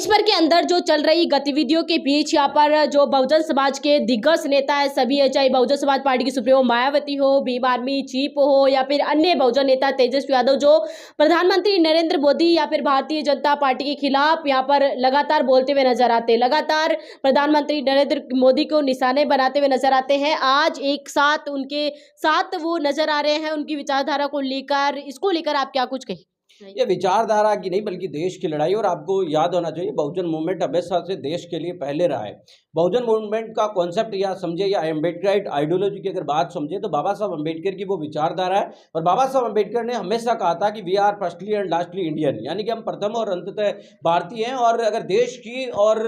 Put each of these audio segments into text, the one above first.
देश भर के अंदर जो चल रही गतिविधियों के बीच यहाँ पर जो बहुजन समाज के दिग्गज नेता है सभी, चाहे बहुजन समाज पार्टी की सुप्रीमो मायावती हो, भीम आर्मी चीफ हो या फिर अन्य बहुजन नेता तेजस्वी यादव, जो प्रधानमंत्री नरेंद्र मोदी या फिर भारतीय जनता पार्टी के खिलाफ यहाँ पर लगातार बोलते हुए नजर आते हैं, लगातार प्रधानमंत्री नरेंद्र मोदी को निशाने बनाते हुए नजर आते हैं। आज एक साथ उनके साथ वो नजर आ रहे हैं, उनकी विचारधारा को लेकर, इसको लेकर आप क्या कुछ कहें? ये विचारधारा की नहीं बल्कि देश की लड़ाई। और आपको याद होना चाहिए बहुजन मूवमेंट हमेशा से देश के लिए पहले रहा है। बहुजन मूवमेंट का कॉन्सेप्ट या समझे या अम्बेडकराइट आइडियोलॉजी की अगर बात समझे तो बाबा साहब अम्बेडकर की वो विचारधारा है। और बाबा साहब अम्बेडकर ने हमेशा कहा था कि we are firstly and lastly Indian, यानी कि हम प्रथम और अंततः भारतीय हैं। और अगर देश की और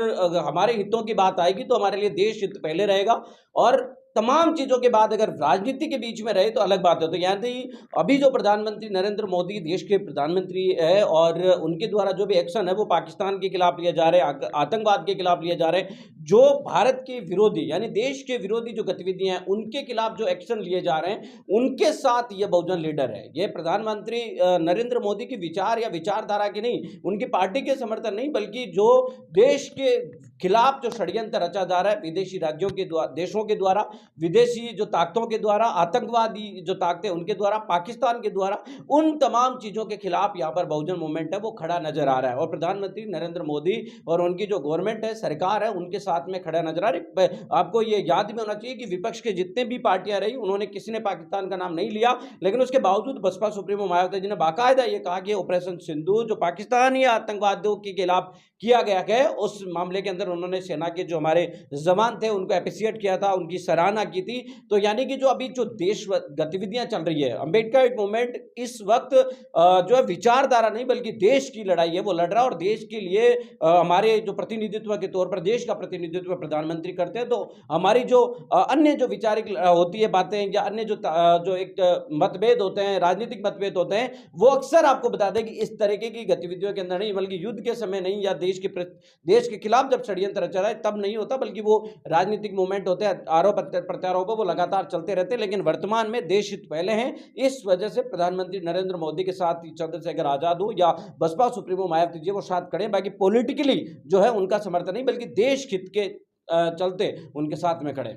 हमारे हितों की बात आएगी तो हमारे लिए देश हित पहले रहेगा। और तमाम चीज़ों के बाद अगर राजनीति के बीच में रहे तो अलग बात है। तो यानी अभी जो प्रधानमंत्री नरेंद्र मोदी देश के प्रधानमंत्री है और उनके द्वारा जो भी एक्शन है वो पाकिस्तान के खिलाफ लिए जा रहे हैं, आतंकवाद के खिलाफ लिए जा रहे हैं, जो भारत के विरोधी यानी देश के विरोधी जो गतिविधियां हैं उनके खिलाफ जो एक्शन लिए जा रहे हैं, उनके साथ ये बहुजन लीडर है। ये प्रधानमंत्री नरेंद्र मोदी की विचार या विचारधारा की नहीं, उनकी पार्टी के समर्थन नहीं, बल्कि जो देश के खिलाफ जो षड्यंत्र रचा जा रहा है विदेशी राज्यों के द्वारा, देशों के द्वारा, विदेशी जो ताकतों के द्वारा, आतंकवादी जो ताकतें उनके द्वारा, पाकिस्तान के द्वारा, उन तमाम चीज़ों के खिलाफ यहाँ पर बहुजन मूवमेंट है वो खड़ा नजर आ रहा है। और प्रधानमंत्री नरेंद्र मोदी और उनकी जो गवर्नमेंट है, सरकार है, उनके साथ में खड़ा नजर आ रही है। आपको ये याद भी होना चाहिए कि विपक्ष के जितने भी पार्टियां रही उन्होंने किसी ने पाकिस्तान का नाम नहीं लिया, लेकिन उसके बावजूद बसपा सुप्रीमो मायावती जी ने बाकायदा ये कहा कि ऑपरेशन सिंदूर जो पाकिस्तानी आतंकवादियों के खिलाफ किया गया है, उस मामले के अंदर उन्होंने सेना के जो हमारे जवान थे उनको अप्रिशिएट किया था, उनकी सराहना की थी। तो यानी कि जो अभी जो देश गतिविधियां चल रही है, अम्बेडकर मूवमेंट इस वक्त जो है विचारधारा नहीं बल्कि देश की लड़ाई है वो लड़ रहा है। और देश के लिए हमारे जो प्रतिनिधित्व के तौर पर देश का प्रतिनिधित्व प्रधानमंत्री करते हैं, तो हमारी जो अन्य जो विचारिक होती है बातें या अन्य जो एक मतभेद होते हैं, राजनीतिक मतभेद होते हैं, वो अक्सर आपको बता दें कि इस तरीके की गतिविधियों के अंदर नहीं, बल्कि युद्ध के समय नहीं या देश के खिलाफ जब षड्यंत्र रचा रहा है तब नहीं होता, बल्कि वो राजनीतिक मूवमेंट होते हैं, आरोप प्रत्यारोप वो लगातार चलते रहते हैं। लेकिन वर्तमान में देश हित पहले हैं, इस वजह से प्रधानमंत्री नरेंद्र मोदी के साथ चंद्रशेखर आजाद हो या बसपा सुप्रीमो मायावती जी वो साथ खड़े, बाकी पॉलिटिकली जो है उनका समर्थन नहीं बल्कि देश हित के चलते उनके साथ में खड़े।